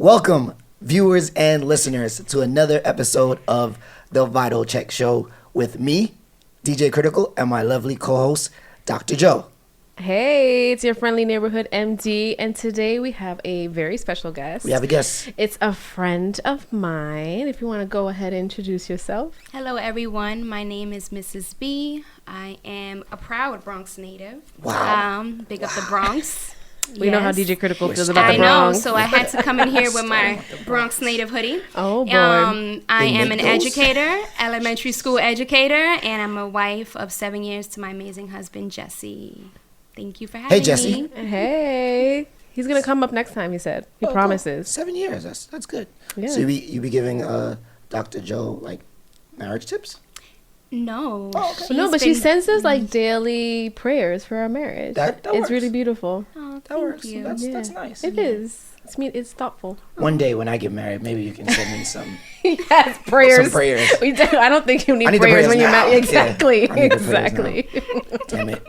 Welcome, viewers and listeners, to another episode of The Vital Check Show with me, DJ Critical, and my lovely co-host, Dr. Joe. Hey, it's your friendly neighborhood MD, and today we have a very special guest. We have a guest. It's a friend of mine. If you want to go ahead and introduce yourself. Hello, everyone. My name is Mrs. B. I am a proud Bronx native. Wow. Big up the Bronx. We know how Yes. DJ Critical feels about the I Bronx. know, so I had to come in here with my Bronx native hoodie. Oh, boy. I They am make an those? educator, elementary school educator, and I'm a wife of 7 years to my amazing husband, Jesse. Thank you for having Hey, Jesse. me. Hey. He's going to come up next time, he said. He promises. 7 years. That's good. Yeah. So you be giving Dr. Joe like marriage tips? No. Oh, okay. No, but she sends us like daily prayers for our marriage. That it's works. really beautiful. Oh, That thank works. you. That's nice. It is. It's thoughtful. One day when I get married, maybe you can send me some. Yes, prayers. Some prayers. I don't think you need I need the prayers prayers when you're now. married. Exactly. Yeah, I need the prayers now. Exactly. Damn it.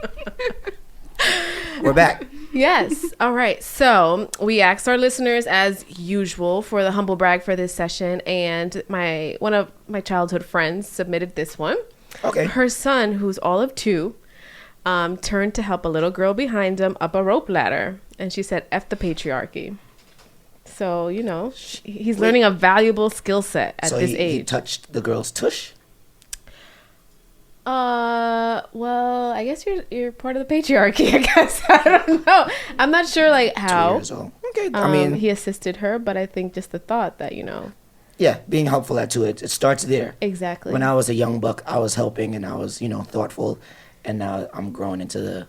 We're back. Yes. All right. So we asked our listeners, as usual, for the humble brag for this session, and one of my childhood friends submitted this one. Okay. Her son, who's all of 2, turned to help a little girl behind him up a rope ladder, and she said, "F the patriarchy." So he's learning a valuable skill set at this He age. touched the girl's tush. Well, I guess you're part of the patriarchy, I guess. I don't know. I'm not sure like 2 how. years old. Okay. I mean, he assisted her, but I think just the thought that, yeah, being helpful at to it. It starts there. Exactly. When I was a young buck, I was helping and I was, thoughtful, and now I'm growing into the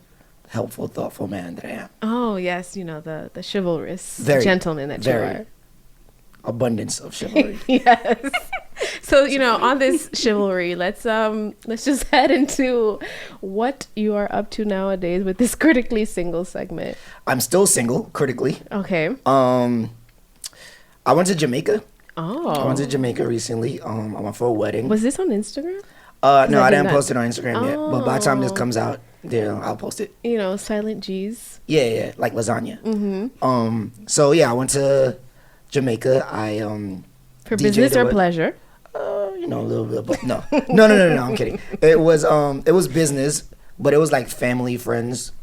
helpful, thoughtful man that I am. Oh, yes, the chivalrous Very, gentleman that very. you are. Abundance of chivalry. Yes. So, on this chivalry, let's just head into what you are up to nowadays with this critically single segment. I'm still single, critically. Okay. I went to Jamaica. Oh. I went to Jamaica recently. I went for a wedding. Was this on Instagram? No, I did didn't not- post it on Instagram yet. But by the time this Oh. comes out, I'll post it. Silent G's. Yeah, like lasagna. Mm-hmm. So yeah, I went to Jamaica. I For DJ'd business or with- pleasure? a little bit, but no. No, I'm kidding. It was business, but it was like family, friends.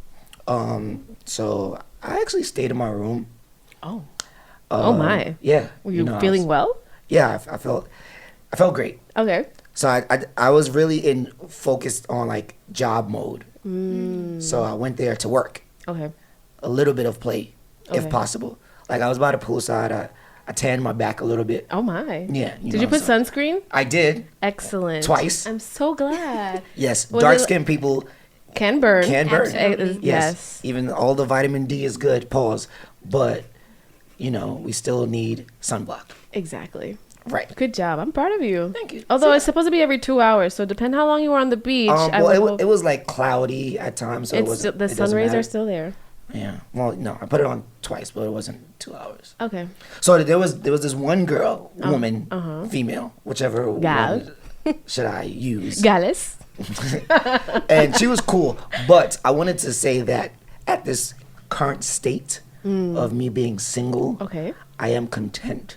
So I actually stayed in my room. Oh. Oh my. Yeah. Were you I feeling was- well? Yeah, I felt great. Okay. So I was really focused on like job mode. So I went there to work. Okay. A little bit of play, if Okay. possible. Like I was by the poolside. I tanned my back a little bit. Oh my. Yeah. Did you put so sunscreen? I did. Excellent. Twice. I'm so glad. Yes. Was Dark it- skinned people Can burn. can burn. Absolutely. Yes. Even all the vitamin D is good. Pause. But we still need sunblock. Exactly. Right. Good job. I'm proud of you. Thank you. Although it's supposed to be every 2 hours, so depend how long you were on the beach. It was like cloudy at times, so the sun rays are still there. Yeah. Well, no, I put it on twice, but it wasn't 2 hours. Okay. So there was this one girl, woman, female, whichever Gal. one should I use, Gallus. and she was cool. But I wanted to say that at this current state of me being single, Okay. I am content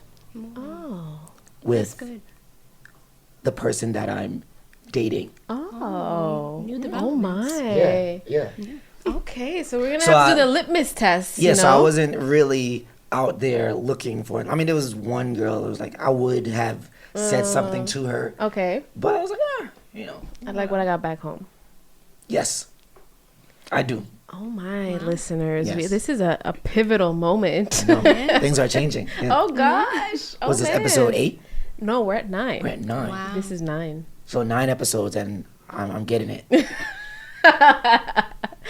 Oh. with Good. the person that I'm dating. Oh. New Oh developments. my. Yeah. Okay, so we're gonna So have to do I- the litmus test. Yeah, you so I know? wasn't really out there looking for it. I mean, there was one girl that was like, I would have said something to her, Okay. but I was like, I like what I got back home. yes, I do. Oh my listeners, Yes. this is a pivotal moment. No, things are changing. Yeah. Oh gosh. Oh, Was this man. episode 8? No, we're at 9. We're at 9. Wow. This is 9. So 9 episodes, and I'm getting it.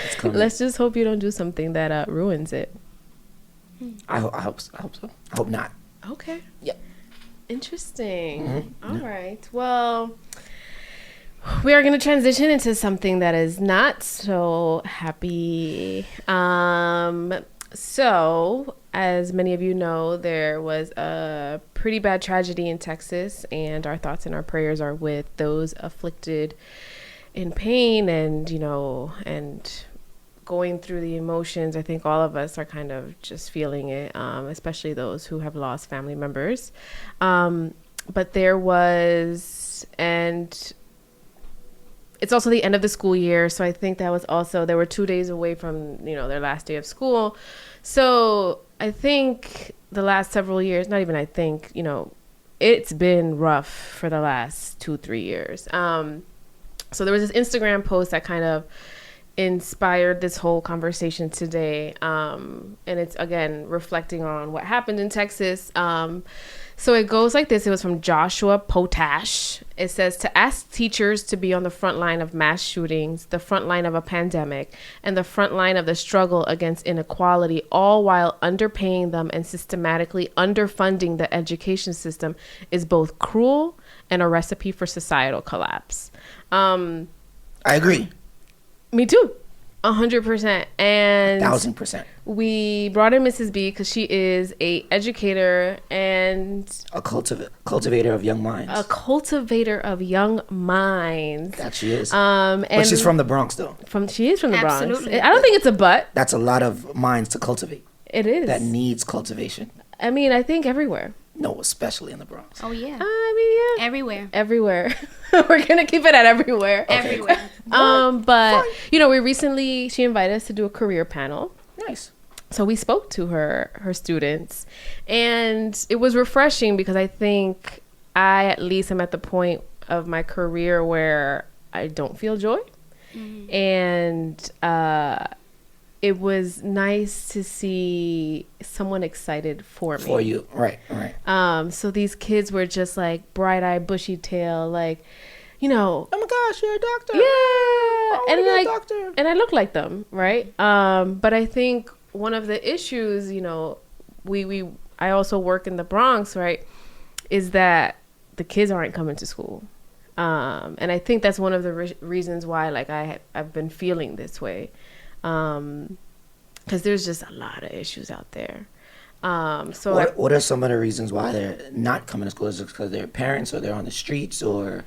It's coming. Let's just hope you don't do something that ruins it. I hope so. I hope not. Okay. Yeah. Interesting. All right. Well, we are going to transition into something that is not so happy. So, as many of you know, there was a pretty bad tragedy in Texas, and our thoughts and our prayers are with those afflicted in pain and, and going through the emotions. I think all of us are kind of just feeling it, especially those who have lost family members. But there was, and it's also the end of the school year. So I think that was also, they were 2 days away from, their last day of school. So I think the last several years, not even I think, it's been rough for the last 2-3 years. So there was this Instagram post that kind of inspired this whole conversation today. And it's, again, reflecting on what happened in Texas. So it goes like this. It was from Joshua Potash. It says, to ask teachers to be on the front line of mass shootings, the front line of a pandemic, and the front line of the struggle against inequality, all while underpaying them and systematically underfunding the education system, is both cruel and a recipe for societal collapse. I agree. Me too. 100%. And 1,000%. we brought in Mrs. B because she is a educator and a cultivator of young minds. A cultivator of young minds. That she is. And but she's from the Bronx, though. She is from the Bronx. Absolutely. I don't think it's a but. That's a lot of minds to cultivate. It is. That needs cultivation. I mean, I think everywhere. No, especially in the Bronx. Oh, yeah. I mean, yeah. Everywhere. We're going to keep it at everywhere. Okay. Everywhere. But, she invited us to do a career panel. Nice. So we spoke to her students, and it was refreshing because I think I, at least, am at the point of my career where I don't feel joy. Mm-hmm. And it was nice to see someone excited for me. For you. Right. So these kids were just like bright-eyed, bushy-tail, like, oh my gosh, you're a doctor. Yeah. And like, doctor. And I look like them, right? But I think one of the issues, I also work in the Bronx, right, is that the kids aren't coming to school. And I think that's one of the reasons why, like, I've been feeling this way. Because there's just a lot of issues out there. What are some of the reasons why they're not coming to school? Is it because they're parents, or they're on the streets, or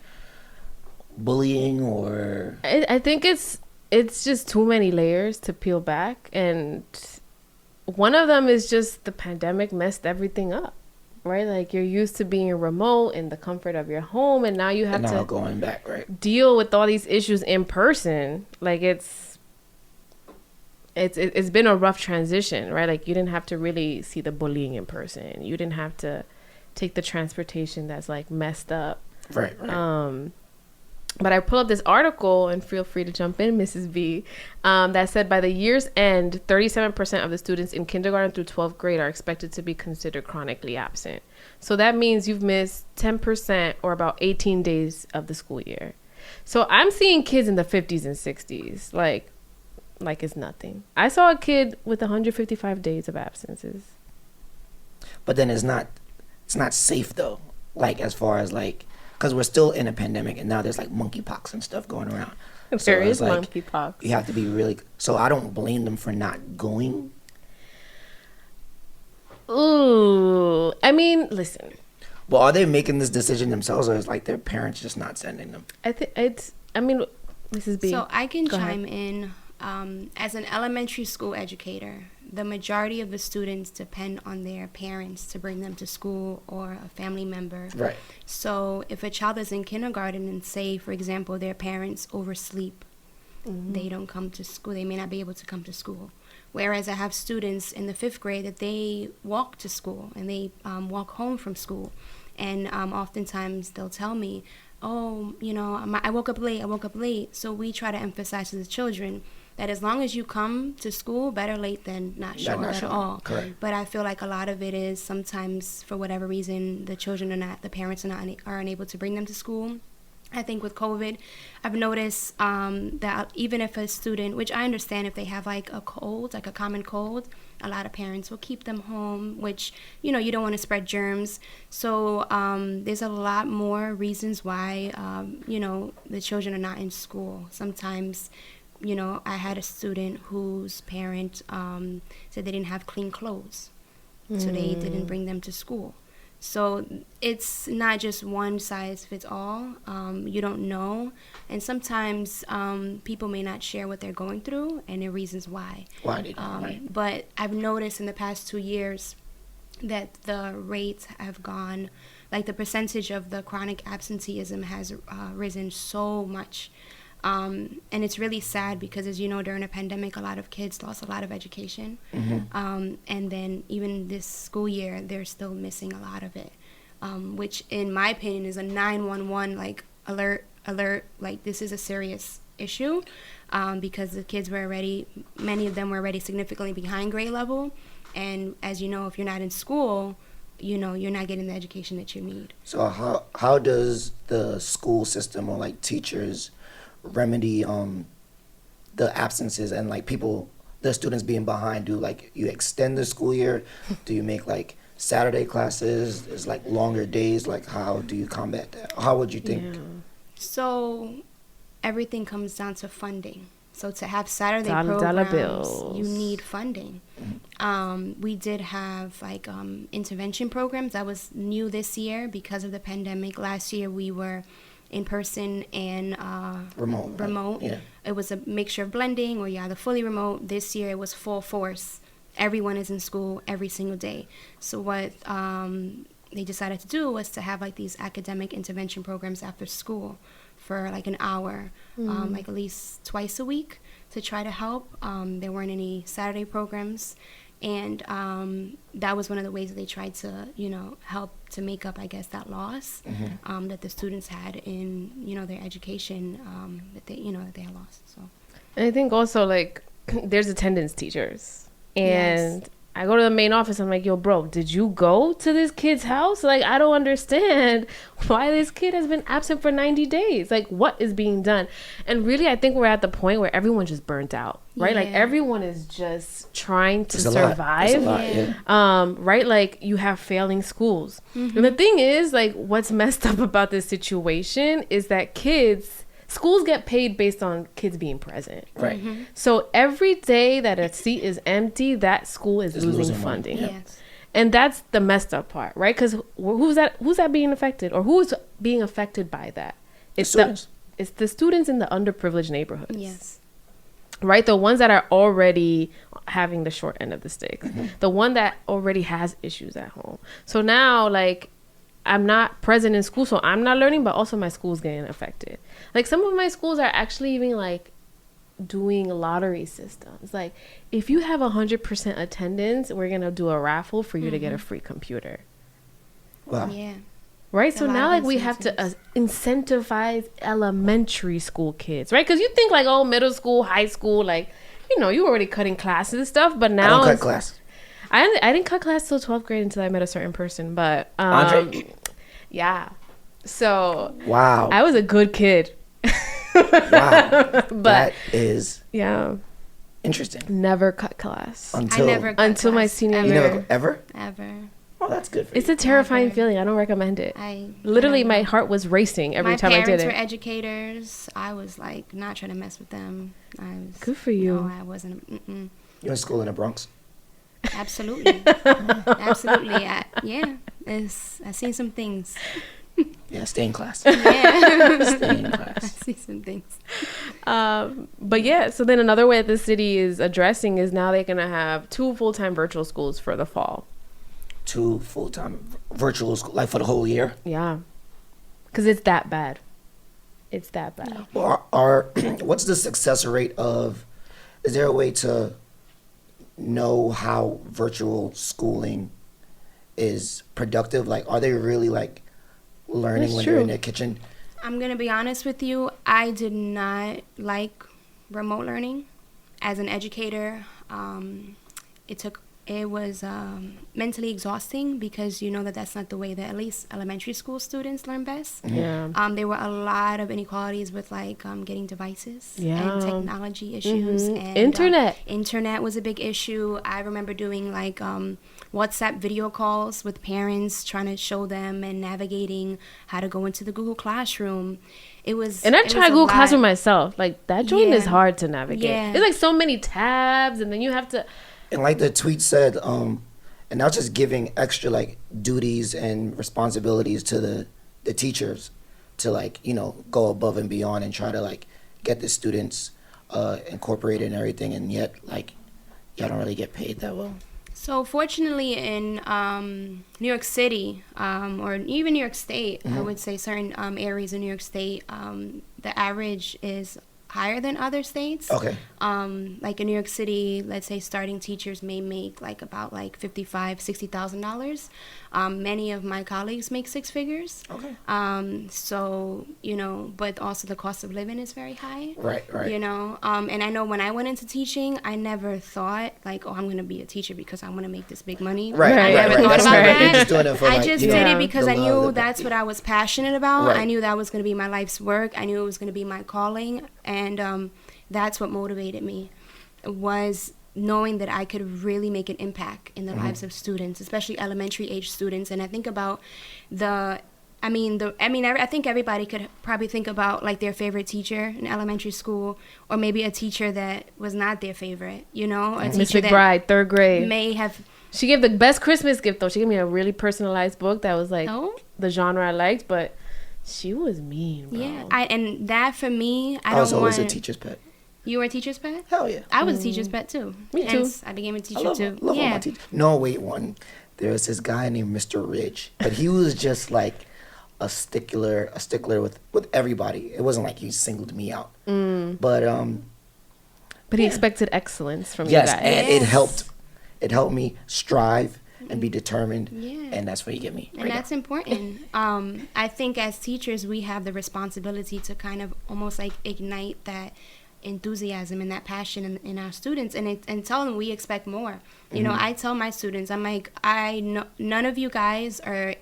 bullying, or? I think it's just too many layers to peel back, and one of them is just the pandemic messed everything up, right? Like, you're used to being remote in the comfort of your home, and now you have to going back, right? Deal with all these issues in person. Like, it's been a rough transition, right? Like, you didn't have to really see the bullying in person. You didn't have to take the transportation that's like messed up. Right. But I pulled up this article, and feel free to jump in, Mrs. B, that said by the year's end, 37% of the students in kindergarten through 12th grade are expected to be considered chronically absent. So that means you've missed 10%, or about 18 days of the school year. So I'm seeing kids in the 50s and 60s, like it's nothing. I saw a kid with 155 days of absences. But then it's not safe, though. Like, as far as, like, because we're still in a pandemic, and now there's like monkeypox and stuff going around. There is monkeypox. You have to be really. So I don't blame them for not going. Ooh, I mean, listen. Well, are they making this decision themselves, or is like their parents just not sending them? I think Mrs. B. So I can chime ahead. in. As an elementary school educator, the majority of the students depend on their parents to bring them to school, or a family member. Right. So if a child is in kindergarten and, say, for example, their parents oversleep, they don't come to school. They may not be able to come to school. Whereas I have students in the 5th grade that they walk to school, and they walk home from school. And oftentimes they'll tell me, oh, I woke up late. So we try to emphasize to the children that as long as you come to school, better late than not sure at all. Correct. But I feel like a lot of it is sometimes, for whatever reason, the parents are unable to bring them to school. I think with COVID, I've noticed that even if a student, which I understand if they have like a cold, like a common cold, a lot of parents will keep them home, which, you don't want to spread germs. So there's a lot more reasons why, the children are not in school. Sometimes, I had a student whose parent said they didn't have clean clothes, so they didn't bring them to school. So it's not just one size fits all. You don't know. And sometimes people may not share what they're going through and the reasons why. Why they don't, right? But I've noticed in the past 2 years that the rates have gone, like the percentage of the chronic absenteeism has risen so much. And it's really sad because, as you know, during a pandemic, a lot of kids lost a lot of education. And then even this school year, they're still missing a lot of it, which in my opinion is a 911 like alert, like this is a serious issue, because the kids were already, many of them were already significantly behind grade level. And as you know, if you're not in school, you know, you're not getting the education that you need. So how does the school system or like teachers remedy the absences and like the students being behind? Do like you extend the school year? Do you make like Saturday classes? Is like longer days? Like how do you combat that? How would you think? Yeah. So everything comes down to funding. So to have Saturday Dollar programs, bills. you need funding. We did have like intervention programs. That was new this year because of the pandemic. Last year we were in person and remote. Yeah. It was a mixture of blending or the fully remote. This year it was full force. Everyone is in school every single day. So what they decided to do was to have like these academic intervention programs after school for like an hour, like at least twice a week to try to help. There weren't any Saturday programs. And that was one of the ways that they tried to, you know, help to make up, I guess, that loss that the students had in, you know, their education that they had lost. So, And I think also like there's attendance teachers, and Yes. I go to the main office. I'm like, yo, bro, did you go to this kid's house? Like, I don't understand why this kid has been absent for 90 days. Like, what is being done? And really, I think we're at the point where everyone's just burnt out, right? Like, Yeah. everyone is just trying to It's a lot. It's a survive. lot, Yeah. yeah. Right? Like, you have failing schools. And the thing is, like, what's messed up about this situation is that schools get paid based on kids being present. Right. So every day that a seat is empty, that school is It's losing losing money. funding. Yeah. yes. And that's the messed up part, right? Because who's that being affected, or who's being affected by that? It's students. It's the students in the underprivileged neighborhoods. Yes. Right? The ones that are already having the short end of the stick. The one that already has issues at home. So now, like, I'm not present in school, so I'm not learning, but also my school's getting affected. Like, some of my schools are actually even, like, doing lottery systems. Like, if you have 100% attendance, we're going to do a raffle for you to get a free computer. Wow. Yeah. Right? A So lot now, of like, we have to incentivize elementary school kids, right? Because you think, like, oh, middle school, high school, like, you know, you already cutting classes and stuff, but I now don't cut it's- class. I didn't cut class till 12th grade until I met a certain person, but Andre? yeah. So Wow. I was a good kid. Wow. But That is yeah, interesting. never cut class Until I never cut until my class, senior you year. never go, ever? ever. Oh, that's good for It's you. a terrifying Never. feeling. I don't recommend it. I Literally, don't my know. heart was racing every time I did parents were it. educators. I was like not trying to mess with them. I was Good for you. No, I wasn't. You in school in the Bronx? Absolutely, absolutely. I've seen some things. Yeah, stay in class. Yeah, Stay in I've class. seen some things. But yeah, so then another way the city is addressing is now they're gonna have 2 full-time virtual schools for the fall. 2 full-time virtual school, like for the whole year. Yeah, because it's that bad. It's that bad. Well, what's the success rate of? Is there a way to know how virtual schooling is productive? Like, are they really like learning That's when they're true. in their kitchen? I'm gonna be honest with you. I did not like remote learning. As an educator, it was mentally exhausting because you know that's not the way that at least elementary school students learn best. Yeah. There were a lot of inequalities with like getting devices Yeah. and technology issues. Mhm. And internet was a big issue. I remember doing like WhatsApp video calls with parents, trying to show them and navigating how to go into the Google Classroom. And I tried Google Classroom myself. Like, that joint is Yeah. hard to navigate. Yeah. There's like so many tabs, and then you have to. And like the tweet said, and now just giving extra like duties and responsibilities to the teachers to like go above and beyond and try to like get the students incorporated and everything, and yet like y'all don't really get paid that well. So fortunately in New York City, or even New York State, I would say certain areas in New York State, the average is higher than other states. Okay. Like in New York City, let's say starting teachers may make like about like $55,000-$60,000. Many of my colleagues make six figures. Okay. So but also the cost of living is very high. Right. And I know when I went into teaching, I never thought like, oh, I'm going to be a teacher because I want to make this big money. Right. I never thought That's about right. that. You're just doing it for, I like, just you did know, it because the I love, knew the- that's what I was passionate about. Right. I knew that was going to be my life's work. I knew it was going to be my calling, and that's what motivated me, was knowing that I could really make an impact in the lives of students, especially elementary age students. And I think about I think everybody could probably think about like their favorite teacher in elementary school, or maybe a teacher that was not their favorite, a Miss teacher that McBride, third grade. may have. She gave the best Christmas gift though. She gave me a really personalized book that was like Oh? the genre I liked, but she was mean, bro. Yeah, and that for me, I was don't always want. a teacher's pet. You were a teacher's pet? Hell yeah. I was a teacher's pet too. Me too. Hence, I became a teacher I love, too. love all Yeah. my teachers. No, wait, one. There was this guy named Mr. Ridge, but he was just like a stickler with everybody. It wasn't like he singled me out. But But he expected excellence from yes, you guys. and Yes. it helped me strive and be determined. Yeah. And that's what you get me. And right that's important. I think as teachers, we have the responsibility to kind of almost like ignite that enthusiasm and that passion in our students, and tell them we expect more. I tell my students, I'm like, I know none of you guys are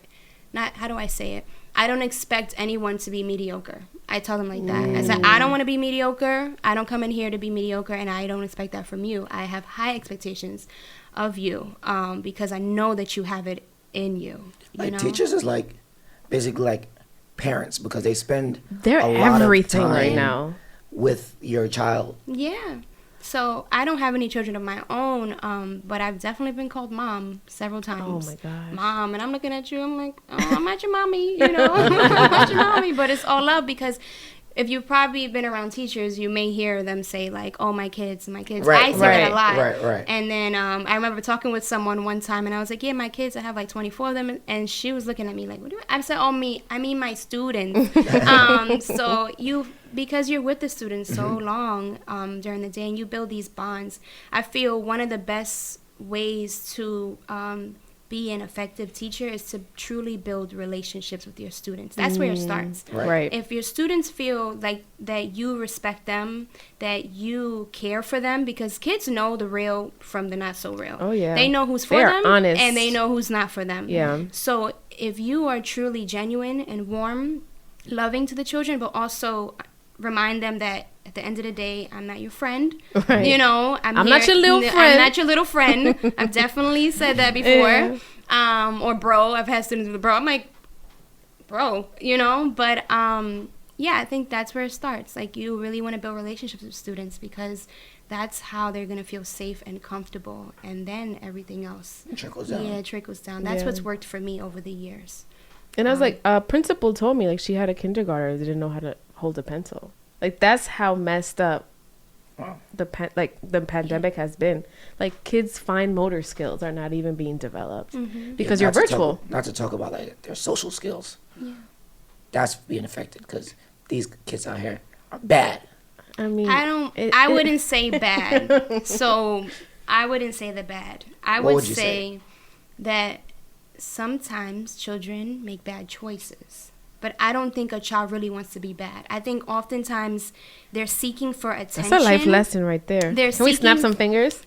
not. How do I say it? I don't expect anyone to be mediocre. I tell them like that. I said, I don't want to be mediocre. I don't come in here to be mediocre, and I don't expect that from you. I have high expectations of you, because I know that you have it in you. Like teachers is like basically like parents, because they spend They're a lot everything of time right now. with your child. Yeah. So I don't have any children of my own, but I've definitely been called mom several times. Oh my gosh. Mom, and I'm looking at you, I'm like, oh, I'm not your mommy, I'm not your mommy, but it's all love, because if you've probably been around teachers, you may hear them say like, oh, my kids. Right, I say that a lot. right. And then I remember talking with someone one time, and I was like, yeah, my kids, I have like 24 of them. And she was looking at me like, what do you? I said, I mean my students. So because you're with the students so long during the day, and you build these bonds, I feel one of the best ways to be an effective teacher is to truly build relationships with your students. That's where it starts. Right. If your students feel like that you respect them, that you care for them, because kids know the real from the not so real. Oh, yeah. They know who's for They are them, honest. and they know who's not for them. Yeah. So if you are truly genuine and warm, loving to the children, but also remind them that at the end of the day, I'm not your friend. Right. I'm not your little friend. I'm not your little friend. I've definitely said that before. Yeah. Or bro. I've had students with bro. I'm like, bro, But I think that's where it starts. Like, you really want to build relationships with students, because that's how they're going to feel safe and comfortable. And then everything else. It trickles down. Yeah, it trickles down. That's Yeah. what's worked for me over the years. And I was like, a principal told me like she had a kindergartner that didn't know how to hold a pencil. Like, that's how messed up Wow. the pandemic has been. Like, kids' fine motor skills are not even being developed because Yeah, you're virtual. Not to talk about like their social skills. Yeah. That's being affected, because these kids out here are bad. I mean, I wouldn't say bad. So I wouldn't say the bad. I What would would you say that sometimes children make bad choices. But I don't think a child really wants to be bad. I think oftentimes they're seeking for attention. That's a life lesson right there. They're Can we snap seeking- some fingers?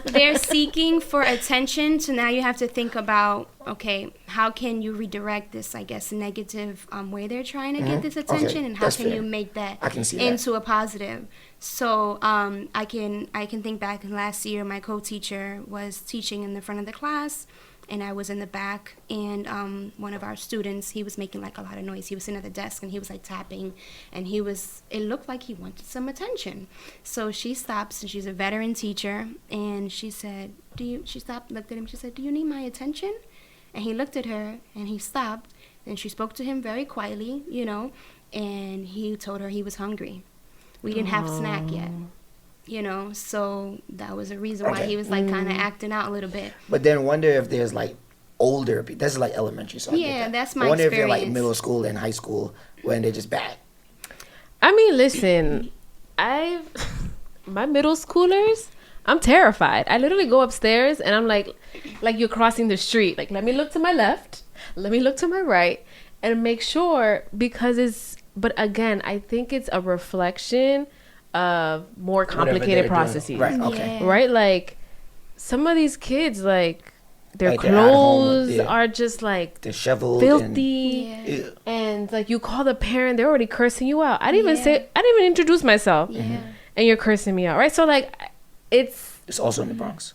They're seeking for attention. So now you have to think about, okay, how can you redirect this, I guess, negative way they're trying to get this attention, Okay, and how that's can fair. you make that I can see that. into a positive? So I can think back last year, my co-teacher was teaching in the front of the class, and I was in the back, and one of our students, he was making like a lot of noise. He was sitting at the desk, and he was like tapping, and it looked like he wanted some attention. So she stops, and she's a veteran teacher, and she said, she stopped, looked at him, she said, "Do you need my attention?" And he looked at her, and he stopped, and she spoke to him very quietly, and he told her he was hungry. We didn't have snack yet. So that was a reason why he was like kind of acting out a little bit. But then wonder if there's like older people. That's like elementary, so I get that. That's my I wonder experience. if they're like middle school and high school when they're just bad. I mean, listen, my middle schoolers, I'm terrified. I literally go upstairs and I'm like you're crossing the street. Like, let me look to my left, let me look to my right, and make sure, because but again, I think it's a reflection of more complicated processes. Right, okay. Yeah. Right? Like, some of these kids, like, their Like, they're at home, clothes are just like disheveled, filthy. and And like, you call the parent, they're already cursing you out. I didn't even introduce myself. Yeah. And you're cursing me out, right? So like, it's also in the Bronx.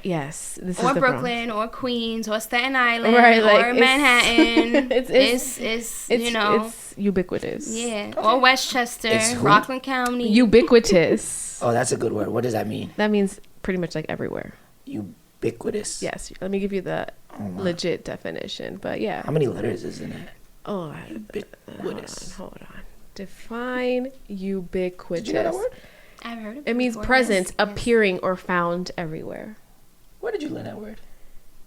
Yes, this is Or the Brooklyn, or Queens, or Staten Island, Right, like, or it's- Manhattan. it's it's ubiquitous. Yeah. Or Westchester, It's who? Rockland County. Ubiquitous. Oh, that's a good word. What does that mean? That means pretty much like everywhere. Ubiquitous. Yes. Let me give you the my. legit definition. But yeah. How many letters is in that? Oh, Ubiquitous. hold on. Define ubiquitous. Did you know that word? I've heard of It means before, present, yes. appearing, or found everywhere. Where did you learn that word?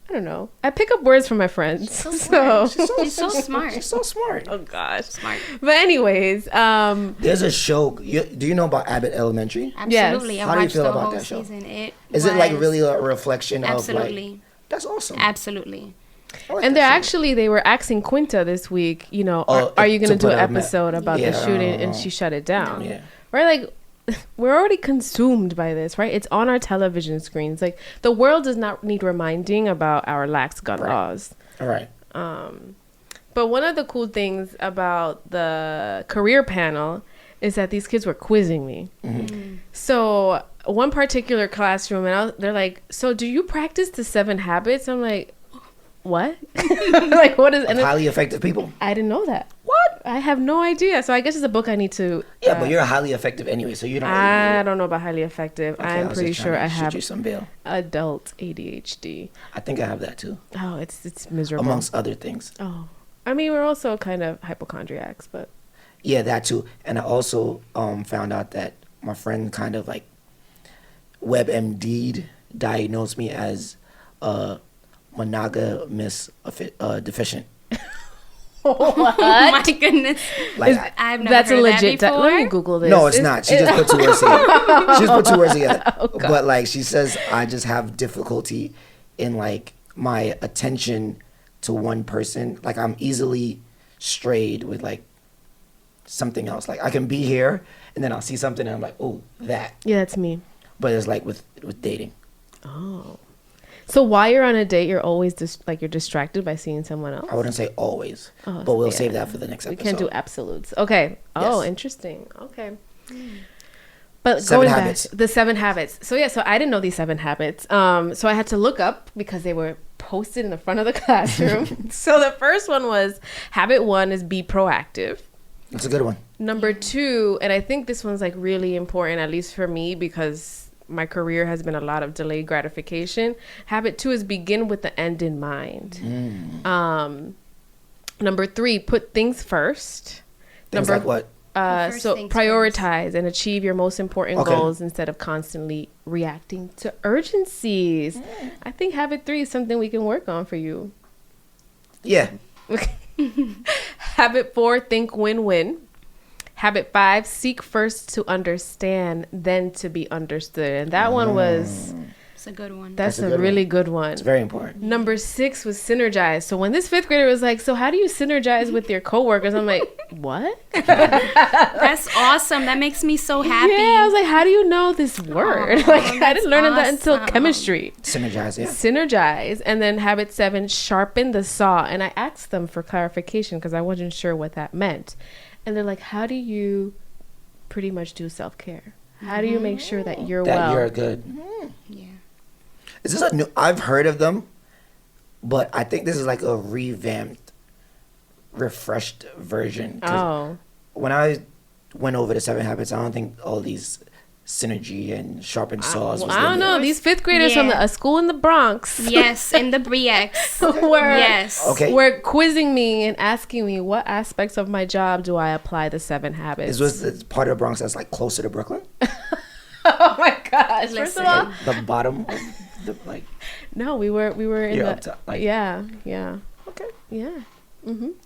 I don't know. I pick up words from my friends. So So. She's so smart. She's so smart. Oh gosh. Smart. But anyways, There's a show. Do you know about Abbott Elementary? Absolutely. Yes. I How do you watched feel the about whole that show? season. Is it like was- really a reflection of Absolutely. like? That's awesome. Absolutely. I like and that show. they were asking Quinta this week, Oh, are you going to to do put an a episode about the yeah. shooting? And she shut it down. Yeah. Right? Like, we're already consumed by this, right? It's on our television screens. Like, the world does not need reminding about our lax gun Right. laws. All right. But one of the cool things about the career panel is that these kids were quizzing me. So one particular classroom, and they're like, "So do you practice the 7 habits?" I'm like, "What?" Like, what is? And Highly effective people. I didn't know that. What? I have no idea. So I guess it's a book I need to. Yeah, but you're highly effective anyway, so you don't. I don't know about highly effective. Okay, I I'm was pretty just trying sure to I shoot have you some bail. adult ADHD. I think I have that too, Oh, it's miserable. amongst other things. Oh, I mean, we're also kind of hypochondriacs, but Yeah, that too. And I also found out that my friend kind of like WebMD'd diagnosed me as monogamous deficient. Oh my goodness. Like, I've never that's heard a of legit. that before. Let me Google this. no, it's not. She just put 2 words together. She just put 2 words together. Oh, God. But like she says, I just have difficulty in like my attention to one person. Like I'm easily strayed with like something else. Like I can be here and then I'll see something and I'm like, oh, that. Yeah, that's me. But it's like with dating. Oh. So while you're on a date, you're always you're distracted by seeing someone else? I wouldn't say always, Oh, but we'll yeah. save that for the next We episode. can't do absolutes. Okay. Oh, Yes. interesting. Okay. But 7 going habits. back, the 7 habits. So yeah, so I didn't know these 7 habits. So I had to look up because they were posted in the front of the classroom. So the first one was habit 1 is be proactive. That's a good one. Number 2, and I think this one's like really important, at least for me, because my career has been a lot of delayed gratification. Habit 2 is begin with the end in mind. Number 3, put things first. Things like what? First So things prioritize and achieve your most important Okay. goals instead of constantly reacting to urgencies. I think habit 3 is something we can work on for you. Yeah. Habit 4, think win-win. Habit 5, seek first to understand, then to be understood. And that one was, It's a good one. that's a a good really good one. It's very important. Number 6 was synergize. So when this 5th grader was like, so how do you synergize with your coworkers? I'm like, what? That's awesome. That makes me so happy. Yeah, I was like, how do you know this word? Like, I that's didn't learn that until awesome. chemistry. Synergize, yeah. Synergize. And then habit 7, sharpen the saw. And I asked them for clarification because I wasn't sure what that meant. And they're like, how do you pretty much do self-care? How do you make sure that you're That well? you're good. Yeah. Is this a new? I've heard of them. but I think this is like a revamped, refreshed version. 'Cause Oh. when I went over the 7 Habits, I don't think all these synergy and sharpened saws was I don't in there. know. These fifth graders from Yeah. a school in the Bronx Yes, in the BX. were, Yes. Okay. were quizzing me and asking me what aspects of my job do I apply the 7 Habits. This was the part of the Bronx that's like closer to Brooklyn. Oh my gosh! First Listen. of all, The bottom of the like. no, we were in You're the up top, like- yeah. Okay, Yeah.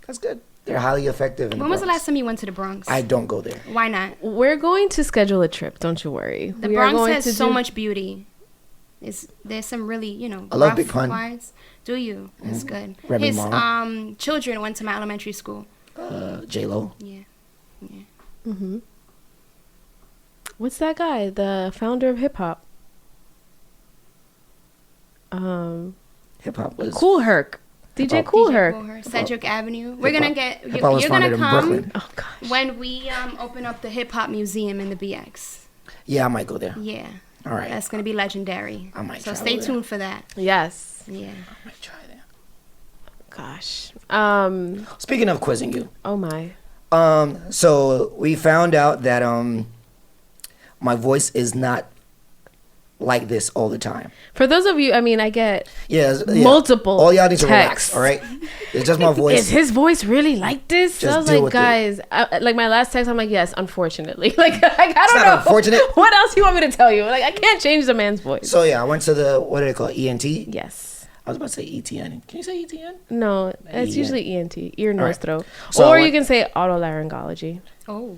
that's good. They're highly effective. In When the was the Bronx. last time you went to the Bronx? I don't go there. Why not? We're going to schedule a trip. Don't you worry. The We are Bronx going has to so do- much beauty. There's some really, I love rough Big Pun. parts. Do you? That's good. Remy His Ma. children went to my elementary school. J-Lo. Yeah. What's that guy? The founder of hip hop. Hip hop was Cool Herc. DJ Hip-hop. Cool DJ Herc. Kool Herc, Cedric Avenue. We're Hip-hop. gonna get. Hip hop was You're gonna founded in come Brooklyn. Oh gosh. when we open up the hip hop museum in the BX. Yeah, I might go there. Yeah. All right. That's gonna be legendary. I might So travel stay there. tuned for that. Yes. Yeah. I might try that. Gosh. Speaking of quizzing you, Oh my. so we found out that my voice is not like this all the time. For those of you, I mean, I get Yeah, multiple All y'all need to texts. relax. All right, it's just my voice. Is his voice really like this? Just I was deal like, with it. guys, like my last text, I'm like, yes, unfortunately. Like I don't not know. unfortunate. What else you want me to tell you? Like I can't change the man's voice. So yeah, I went to the what do they call it? ENT? Yes. I was about to say ETN. Can you say ETN? No, it's EN. usually ENT, ear, nose, right. throat. So I Or went- you can say otolaryngology. Oh.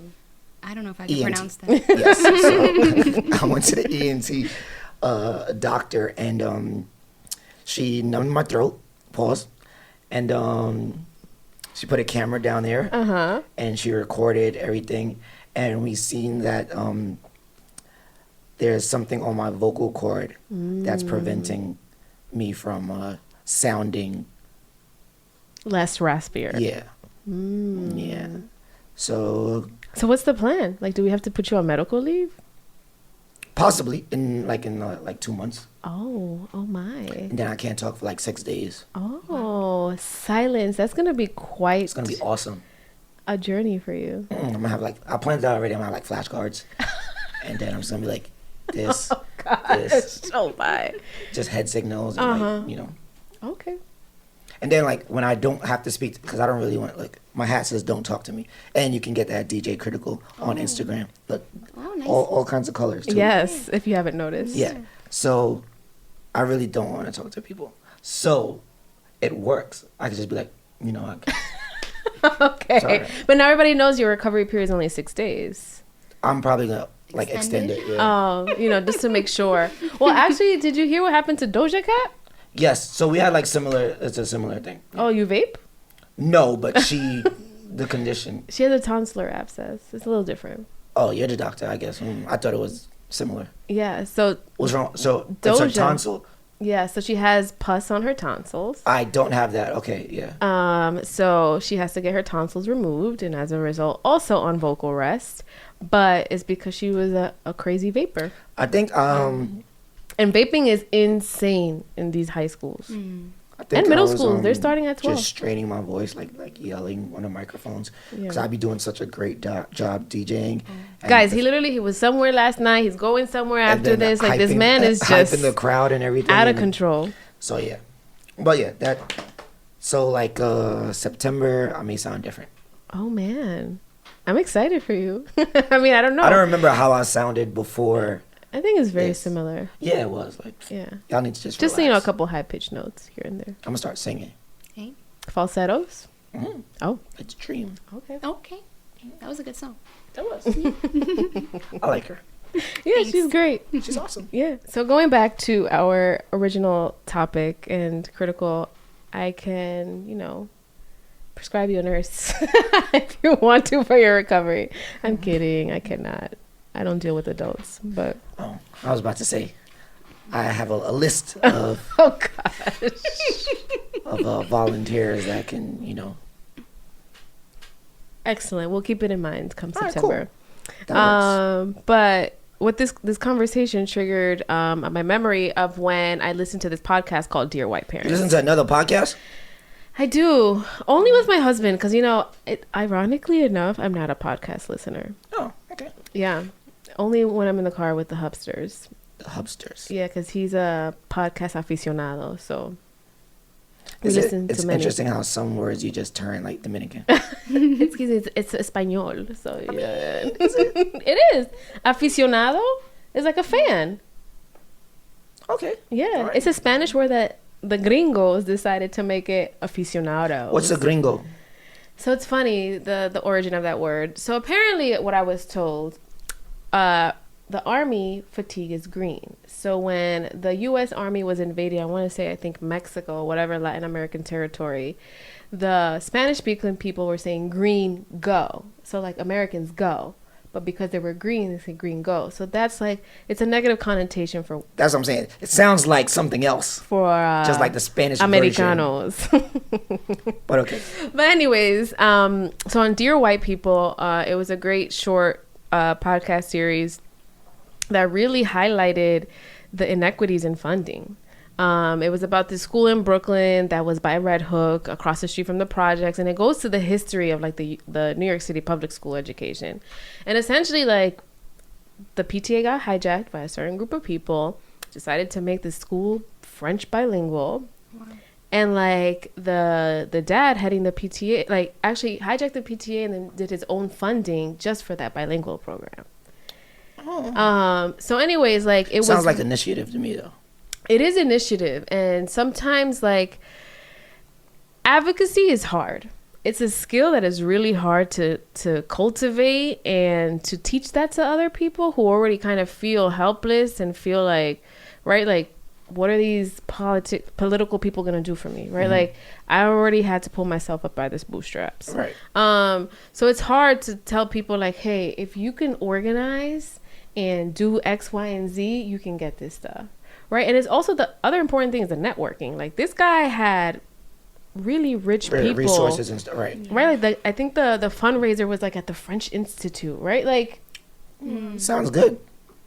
I don't know if I can ENT. pronounce that. Yes. So I went to the ENT doctor, and she numbed my throat. Pause. And she put a camera down there, and she recorded everything. And we seen that there's something on my vocal cord that's preventing me from sounding. Less raspier. Yeah. Yeah. So So what's the plan? Like, do we have to put you on medical leave? possibly in 2 months, Oh my. and then I can't talk for like 6 days. Oh, silence. That's gonna be quite It's gonna be awesome. a journey for you. I'm gonna have I planned it out already. I'm gonna have flashcards, and then I'm just gonna be like this, this, Oh my. just head signals, and Okay. and then when I don't have to speak, because I don't really want my hat says "Don't talk to me," and you can get that DJ Critical on Instagram, but Oh, nice. all kinds of colors too. Yes, if you haven't noticed. Yeah. So I really don't want to talk to people. So it works. I can just be like, Okay. Sorry. But now everybody knows your recovery period is only 6 days. I'm probably gonna extend Extended? it. Yeah. Oh, just to make sure. Well, actually, did you hear what happened to Doja Cat? Yes. So we had similar. It's a similar thing. Oh, you vape? No, but the condition. She has a tonsillar abscess. It's a little different. Oh, you're the doctor, I guess. I thought it was similar. Yeah. So What's wrong? So it's her Doja. tonsil. yeah. So she has pus on her tonsils. I don't have that. Okay, yeah. So she has to get her tonsils removed, and as a result, also on vocal rest. But it's because she was a crazy vapor. I think And vaping is insane in these high schools. I think And middle I was, schools, they're starting at 12. Just straining my voice, like yelling on the microphones, Yeah. because I'd be doing such a great job DJing. And Guys, he was somewhere last night. He's going somewhere and after then this. Like this hyping- man is just hyping the crowd and everything. out of and- control. So yeah, but yeah, that. So September, I may sound different. Oh man, I'm excited for you. I mean, I don't know. I don't remember how I sounded before. I think it's very Yes. similar. Yeah, it was Yeah, y'all need to just just relax. a couple high pitched notes here and there. I'm gonna start singing. Okay. Falsettos. Mhm. Oh, It's a dream. okay. Okay. That was a good song. That was. I like her. Yeah, she's great. She's awesome. Yeah. So going back to our original topic and critical, I can, prescribe you a nurse if you want to for your recovery. I'm kidding. I cannot. I don't deal with adults, but Oh, I was about to say, I have a list of oh gosh. volunteers that can, Excellent. We'll keep it in mind come All right, September. That works. But what this conversation triggered my memory of when I listened to this podcast called Dear White You Parents. listen to another podcast? I do, only with my husband, because ironically enough, I'm not a podcast listener. Oh, okay. Yeah, only when I'm in the car with the hubsters. The hubsters. Yeah, because he's a podcast aficionado, so we It's listen to many. interesting how some words you just turn like Dominican. It's español, so yeah. It is. Aficionado is like a fan. Okay. Yeah, All right. it's a Spanish word that the gringos decided to make it aficionado. What's a gringo? So it's funny, the origin of that word. So apparently what I was told, the army fatigue is green. So when the U.S. Army was invading, I think Mexico, whatever Latin American territory, the Spanish-speaking people were saying green go. So like Americans go. But because they were green, they say green go. So that's like, it's a negative connotation for That's what I'm saying. It sounds like something else. just like the Spanish Americanos. But okay. But anyways, so on Dear White People, it was a great short podcast series that really highlighted the inequities in funding. It was about this school in Brooklyn that was by Red Hook across the street from the projects. And it goes to the history of like the New York City public school education. And essentially like the PTA got hijacked by a certain group of people, decided to make the school French bilingual. Wow. And like the dad heading the PTA, like actually hijacked the PTA and then did his own funding just for that bilingual program. Oh. So anyways, like it sounds like initiative to me though. It is initiative, and sometimes like advocacy is hard. It's a skill that is really hard to cultivate and to teach that to other people who already kind of feel helpless and feel like, right, like what are these political people gonna do for me, right? Mm-hmm. Like I already had to pull myself up by this bootstraps, right? So it's hard to tell people like, hey, if you can organize and do X, Y, and Z, you can get this stuff. Right. And it's also the other important thing is the networking. Like this guy had really rich people. Resources and stuff. Right. Right. Like I think the fundraiser was like at the French Institute. Right. Like. Sounds good.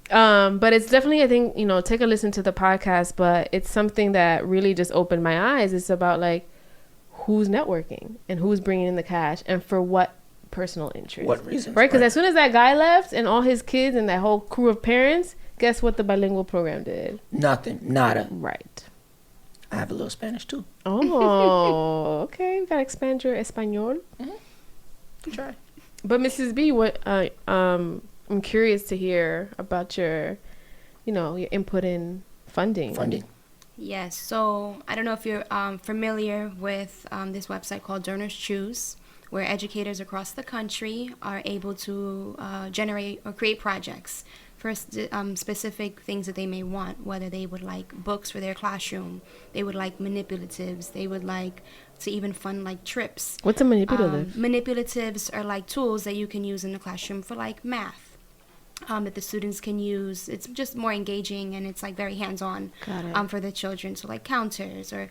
But it's definitely, I think, take a listen to the podcast. But it's something that really just opened my eyes. It's about like who's networking and who's bringing in the cash and for what personal interest. What reasons? Right. Because as soon as that guy left and all his kids and that whole crew of parents, guess what the bilingual program did? Nothing. Nada. Right. I have a little Spanish too. Oh, okay. You gotta expand your español. Mm-hmm. Try. But Mrs. B, what I'm curious to hear about your input in funding. Yes. So I don't know if you're familiar with this website called Donors Choose, where educators across the country are able to generate or create projects for specific things that they may want, whether they would like books for their classroom, they would like manipulatives, they would like to even fund like trips. What's a manipulative? Manipulatives are like tools that you can use in the classroom for like math, that the students can use. It's just more engaging and it's like very hands-on for the children. So like counters or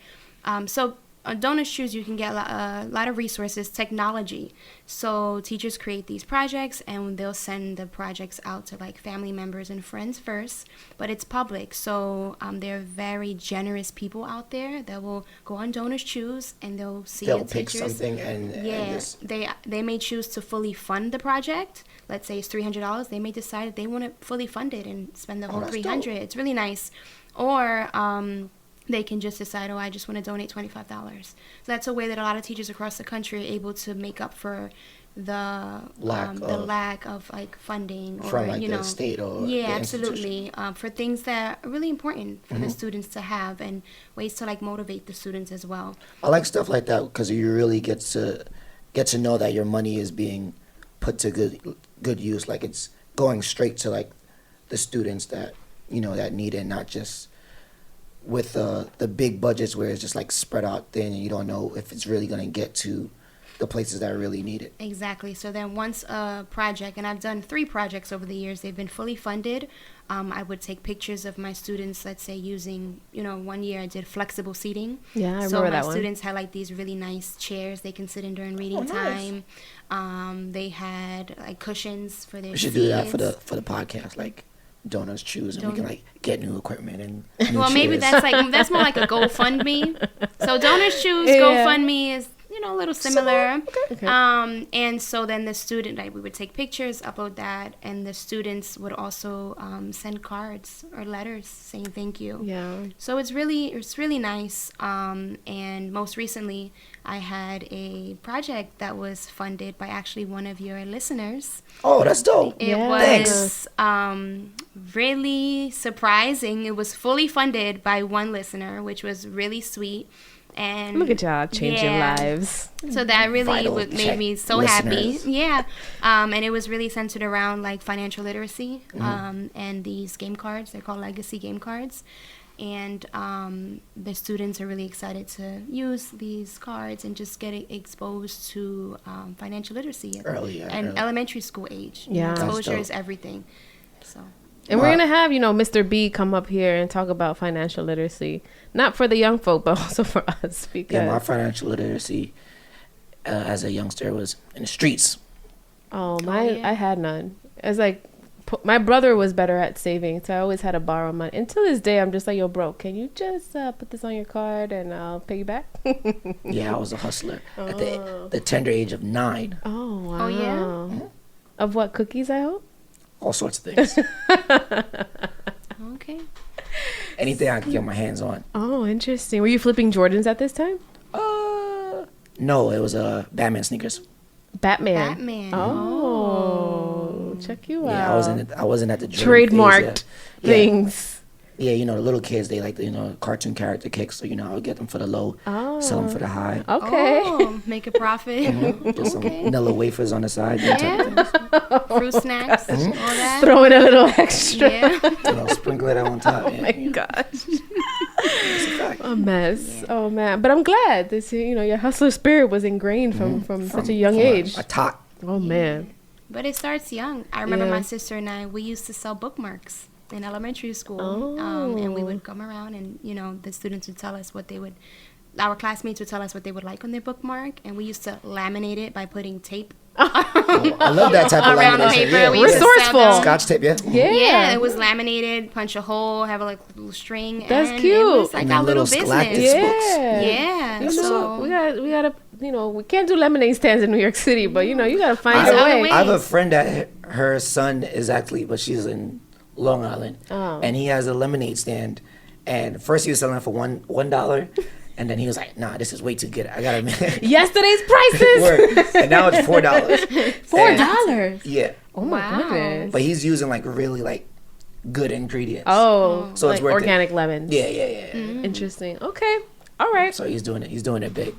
on Donors Choose, you can get a lot of resources, technology. So teachers create these projects and they'll send the projects out to like family members and friends first, but it's public. So there are very generous people out there that will go on Donors Choose and they'll pick something and they may choose to fully fund the project. Let's say it's $300. They may decide that they want to fully fund it and spend the whole $300. Dope. It's really nice. Or they can just decide, I just want to donate $25. So that's a way that a lot of teachers across the country are able to make up for the lack of like funding from like the state or absolutely for things that are really important for the students to have and ways to like motivate the students as well. I like stuff like that because you really get to know that your money is being put to good use. Like it's going straight to like the students that that need it, not just with the big budgets where it's just like spread out thin and you don't know if it's really going to get to the places that really need it. Exactly. So then once a project, and I've done 3 projects over the years, they've been fully funded. I would take pictures of my students, let's say using, one year I did flexible seating. Yeah, I remember that one. So my students had like these really nice chairs they can sit in during reading time. They had like cushions for their We should seats. do that for the podcast, like donors choose, and we can like get new equipment and new Well, maybe chairs. that's more like a GoFundMe. So donors choose. Yeah. GoFundMe is a little similar. Okay. And so then the student, like, we would take pictures, upload that, and the students would also send cards or letters saying thank you. Yeah. So it's really nice. And most recently, I had a project that was funded by actually one of your listeners. Oh, that's dope. It Yeah. was really surprising. It was fully funded by one listener, which was really sweet. And Look at y'all changing lives. so that really Vital made me so listeners. happy. Yeah. And it was really centered around like financial literacy and these game cards. They're called legacy game cards. And the students are really excited to use these cards and just get exposed to financial literacy Early, and early. elementary school age. Yeah. That's Exposure dope. is everything. So. And we're gonna have, Mr. B come up here and talk about financial literacy, not for the young folk, but also for us. Because Yeah, my financial literacy as a youngster was in the streets. yeah. I had none. It's like my brother was better at saving, so I always had to borrow money. Until this day, I'm just like, yo, bro, can you just put this on your card and I'll pay you back? Yeah, I was a hustler at the tender age of 9. Oh wow. Oh, yeah? Of what, cookies? I hope. All sorts of things. Okay. Anything I could get my hands on. Oh, interesting. Were you flipping Jordans at this time? No, it was Batman sneakers. Batman. Batman. Oh, check you out. Yeah, I wasn't at the Jordan Trademarked phase yet. things. Yeah, the little kids, they like the cartoon character kicks, so I would get them for the low, sell them for the high. Okay. Oh, make a profit. Just some Okay. vanilla wafers on the side. them type of Yeah. things. Fruit snacks, all that. Throwing a little extra. Yeah. Sprinkle it on top. Oh my gosh. It's a fact. A mess. Oh man. But I'm glad this, your hustler spirit was ingrained from such a young From age. A tot. Oh man. But it starts young. I remember Yeah. my sister and I, we used to sell bookmarks in elementary school. Oh. And we would come around and, the students would tell us our classmates would tell us what they would like on their bookmark. And we used to laminate it by putting tape Oh, I love that type of around lamination. paper. Yeah, We yeah. used to sell Resourceful. them. Scotch tape, yeah. Yeah. Yeah, it was laminated, punch a hole, have a little string. That's and cute. It was like And our then little little business. galactic Yeah. books. Yeah. We So gotta we can't do lemonade stands in New York City, but you gotta find There's your other way. ways. I have a friend that her son is athlete, but she's in Long Island, and he has a lemonade stand. And first he was selling it for $1, and then he was like, "Nah, this is way too good. I gotta make Yesterday's prices. work." And now it's $4. $4. Yeah, Oh my Wow. goodness. but he's using like really like good ingredients. Oh, So like it's worth it. organic lemons. Yeah, yeah, yeah. Interesting. Okay. All right. So he's doing it. He's doing it big.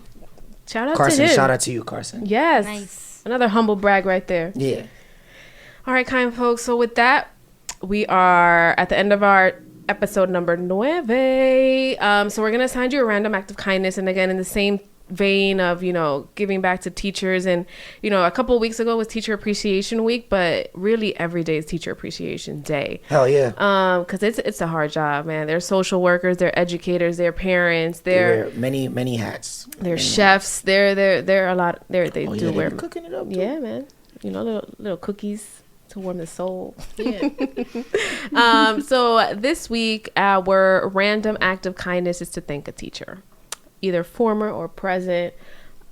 Shout out Carson, to him. shout out to you, Carson. Yes. Nice. Another humble brag right there. Yeah. All right, kind folks. So with that, we are at the end of our episode number 9. So we're gonna assign you a random act of kindness, and again, in the same vein of giving back to teachers, and a couple of weeks ago was Teacher Appreciation Week, but really every day is Teacher Appreciation Day. Hell yeah. Because it's a hard job, man. They're social workers, they're educators, they're parents, They they're wear many hats. they're chefs, they're a lot. They Oh, do yeah, they wear be cooking it up. Too. yeah, man. Little cookies to warm the soul. Yeah. So this week, our random act of kindness is to thank a teacher, either former or present.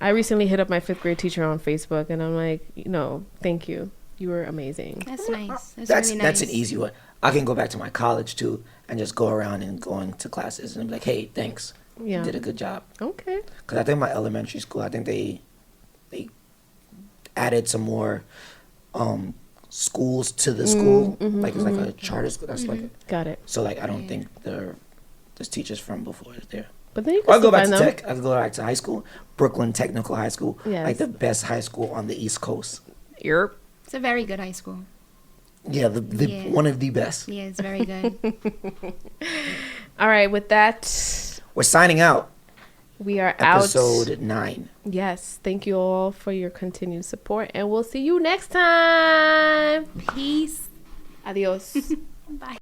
I recently hit up my 5th grade teacher on Facebook, and I'm like, thank you. You were amazing. That's nice. That's really nice. That's an easy one. I can go back to my college too and just go around and going to classes and be like, "Hey, thanks. Yeah. You did a good job." Okay. Because I think my elementary school, I think they added some more schools to the school. Like it's like a charter school. That's like Got it. so like I don't think there's teachers from before is there. But then you Or can I go still back find to them. tech. I could go back to high school, Brooklyn Technical High School, Yes. like the best high school on the East Coast. Yerp. It's a very good high school. Yeah, the Yeah. one of the best. Yeah, it's very good. All right. With that, We're signing out. we are Episode out. 9. Yes. Thank you all for your continued support, and we'll see you next time. Peace. Adios. Bye.